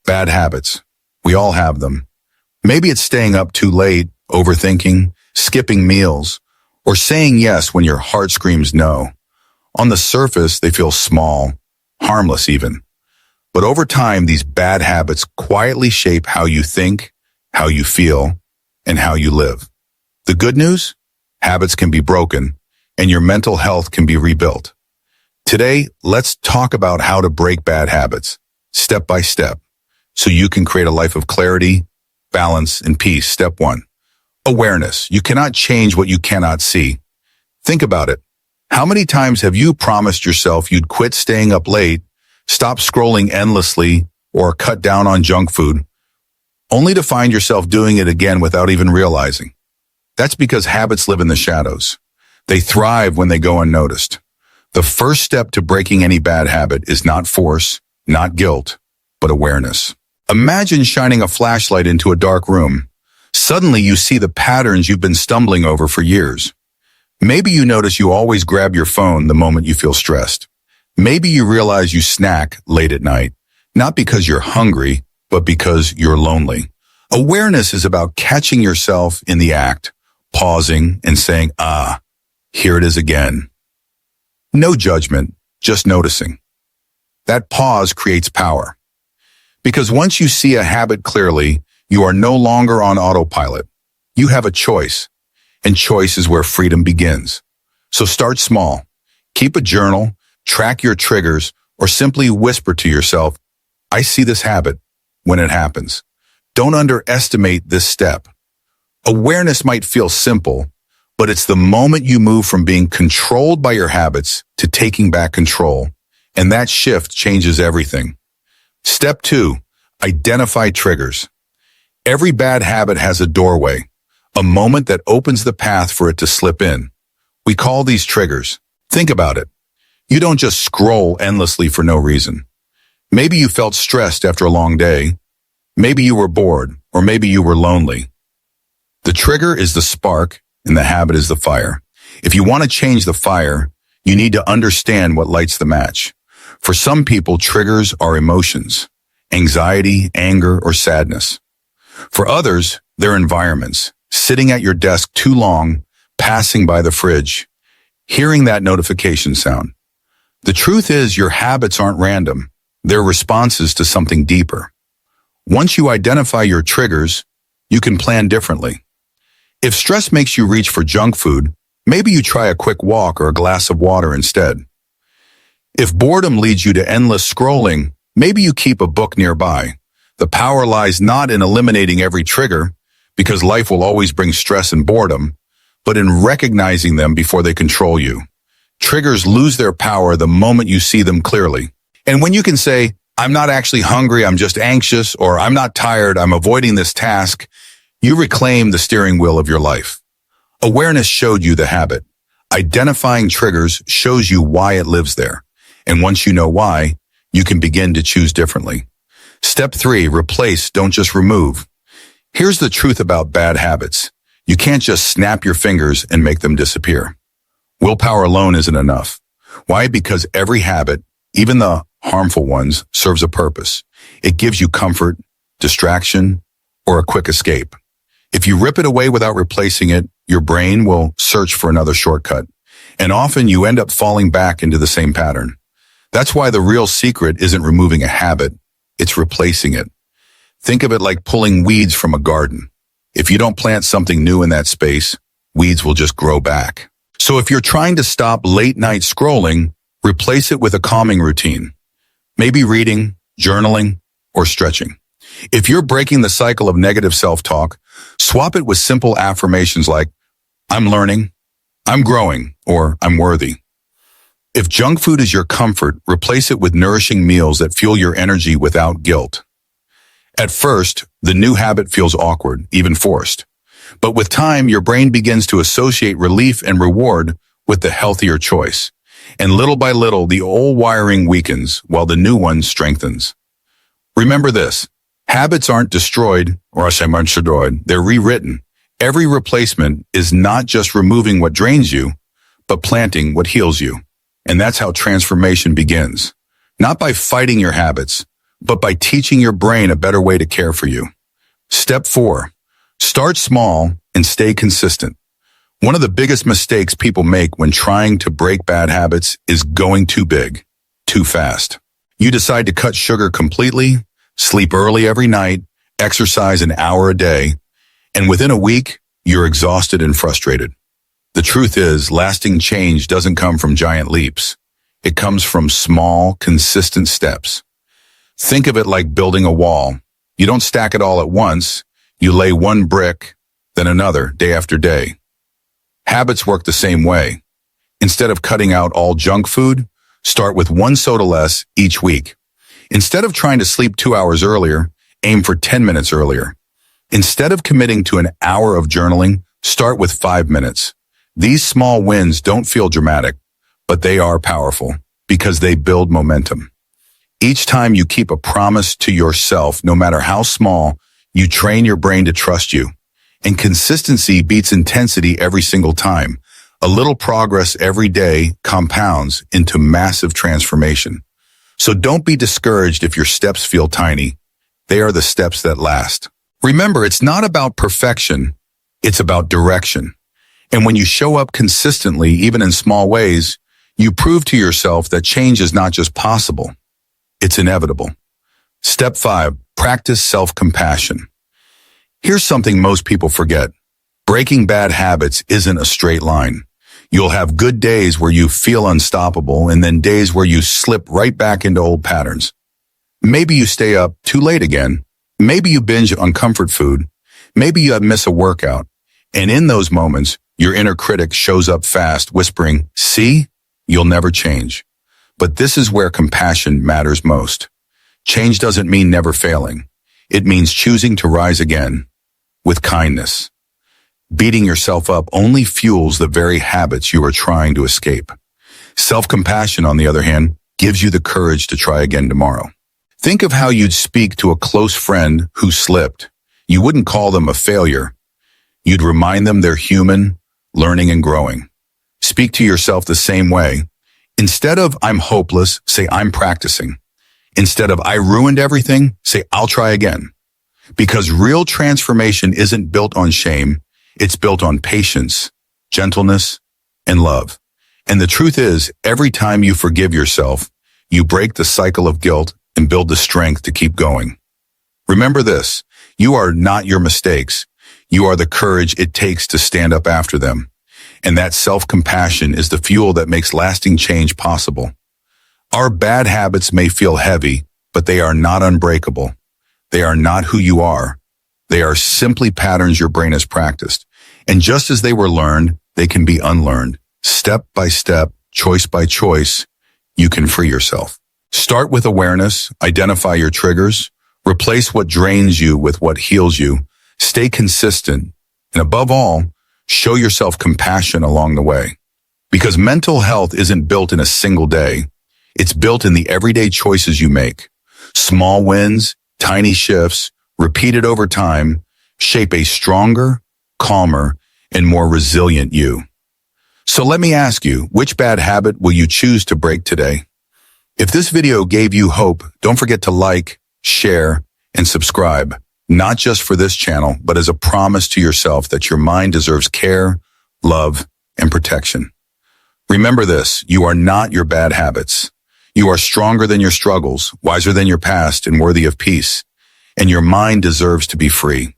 Bad habits. We all have them. Maybe it's staying up too late, overthinking, skipping meals, or saying yes when your heart screams no. On the surface, they feel small, harmless even. But over time, these bad habits quietly shape how you think, how you feel, and how you live. The good news? Habits can be broken, and your mental health can be rebuilt. Today, let's talk about how to break bad habits, step by step, so you can create a life of clarity, balance, and peace. Step 1. Awareness. You cannot change what you cannot see. Think about it. How many times have you promised yourself you'd quit staying up late, stop scrolling endlessly, or cut down on junk food, only to find yourself doing it again without even realizing? That's because habits live in the shadows. They thrive when they go unnoticed. The first step to breaking any bad habit is not force, not guilt, but awareness. Imagine shining a flashlight into a dark room. Suddenly you see the patterns you've been stumbling over for years. Maybe you notice you always grab your phone the moment you feel stressed. Maybe you realize you snack late at night, not because you're hungry, but because you're lonely. Awareness is about catching yourself in the act, pausing and saying, here it is again. No judgment, just noticing. That pause creates power. Because once you see a habit clearly, you are no longer on autopilot. You have a choice, and choice is where freedom begins. So start small. Keep a journal, track your triggers, or simply whisper to yourself, I see this habit when it happens. Don't underestimate this step. Awareness might feel simple, but it's the moment you move from being controlled by your habits to taking back control, and that shift changes everything. Step 2, identify triggers. Every bad habit has a doorway, a moment that opens the path for it to slip in. We call these triggers. Think about it. You don't just scroll endlessly for no reason. Maybe you felt stressed after a long day. Maybe you were bored, or maybe you were lonely. The trigger is the spark, and the habit is the fire. If you want to change the fire, you need to understand what lights the match. For some people, triggers are emotions, anxiety, anger, or sadness. For others, they're environments, sitting at your desk too long, passing by the fridge, hearing that notification sound. The truth is, your habits aren't random. They're responses to something deeper. Once you identify your triggers, you can plan differently. If stress makes you reach for junk food, maybe you try a quick walk or a glass of water instead. If boredom leads you to endless scrolling, maybe you keep a book nearby. The power lies not in eliminating every trigger, because life will always bring stress and boredom, but in recognizing them before they control you. Triggers lose their power the moment you see them clearly. And when you can say, I'm not actually hungry, I'm just anxious, or I'm not tired, I'm avoiding this task, you reclaim the steering wheel of your life. Awareness showed you the habit. Identifying triggers shows you why it lives there. And once you know why, you can begin to choose differently. Step 3, replace, don't just remove. Here's the truth about bad habits. You can't just snap your fingers and make them disappear. Willpower alone isn't enough. Why? Because every habit, even the harmful ones, serves a purpose. It gives you comfort, distraction, or a quick escape. If you rip it away without replacing it, your brain will search for another shortcut. And often you end up falling back into the same pattern. That's why the real secret isn't removing a habit, it's replacing it. Think of it like pulling weeds from a garden. If you don't plant something new in that space, weeds will just grow back. So if you're trying to stop late night scrolling, replace it with a calming routine. Maybe reading, journaling, or stretching. If you're breaking the cycle of negative self-talk, swap it with simple affirmations like, I'm learning, I'm growing, or I'm worthy. If junk food is your comfort, replace it with nourishing meals that fuel your energy without guilt. At first, the new habit feels awkward, even forced. But with time, your brain begins to associate relief and reward with the healthier choice. And little by little, the old wiring weakens while the new one strengthens. Remember this, habits aren't destroyed, or they're rewritten. Every replacement is not just removing what drains you, but planting what heals you. And that's how transformation begins. Not by fighting your habits, but by teaching your brain a better way to care for you. Step 4. Start small and stay consistent. One of the biggest mistakes people make when trying to break bad habits is going too big, too fast. You decide to cut sugar completely, sleep early every night, exercise an hour a day, and within a week, you're exhausted and frustrated. The truth is, lasting change doesn't come from giant leaps. It comes from small, consistent steps. Think of it like building a wall. You don't stack it all at once. You lay one brick, then another, day after day. Habits work the same way. Instead of cutting out all junk food, start with one soda less each week. Instead of trying to sleep 2 hours earlier, aim for 10 minutes earlier. Instead of committing to an hour of journaling, start with 5 minutes. These small wins don't feel dramatic, but they are powerful because they build momentum. Each time you keep a promise to yourself, no matter how small, you train your brain to trust you. And consistency beats intensity every single time. A little progress every day compounds into massive transformation. So don't be discouraged if your steps feel tiny. They are the steps that last. Remember, it's not about perfection. It's about direction. And when you show up consistently, even in small ways, you prove to yourself that change is not just possible. It's inevitable. Step 5, practice self-compassion. Here's something most people forget. Breaking bad habits isn't a straight line. You'll have good days where you feel unstoppable and then days where you slip right back into old patterns. Maybe you stay up too late again. Maybe you binge on comfort food. Maybe you miss a workout. And in those moments, your inner critic shows up fast, whispering, "See, you'll never change." But this is where compassion matters most. Change doesn't mean never failing. It means choosing to rise again with kindness. Beating yourself up only fuels the very habits you are trying to escape. Self-compassion, on the other hand, gives you the courage to try again tomorrow. Think of how you'd speak to a close friend who slipped. You wouldn't call them a failure. You'd remind them they're human, learning and growing. Speak to yourself the same way. Instead of "I'm hopeless," say "I'm practicing." Instead of "I ruined everything," say "I'll try again." Because real transformation isn't built on shame. It's built on patience, gentleness, and love. And the truth is, every time you forgive yourself, you break the cycle of guilt and build the strength to keep going. Remember this, you are not your mistakes. You are the courage it takes to stand up after them. And that self-compassion is the fuel that makes lasting change possible. Our bad habits may feel heavy, but they are not unbreakable. They are not who you are. They are simply patterns your brain has practiced. And just as they were learned, they can be unlearned. Step by step, choice by choice, you can free yourself. Start with awareness, identify your triggers, replace what drains you with what heals you, stay consistent, and above all, show yourself compassion along the way. Because mental health isn't built in a single day. It's built in the everyday choices you make. Small wins, tiny shifts, repeated over time, shape a stronger, calmer, and more resilient you. So let me ask you, which bad habit will you choose to break today? If this video gave you hope, don't forget to like, share, and subscribe, not just for this channel, but as a promise to yourself that your mind deserves care, love, and protection. Remember this, you are not your bad habits. You are stronger than your struggles, wiser than your past, and worthy of peace. And your mind deserves to be free.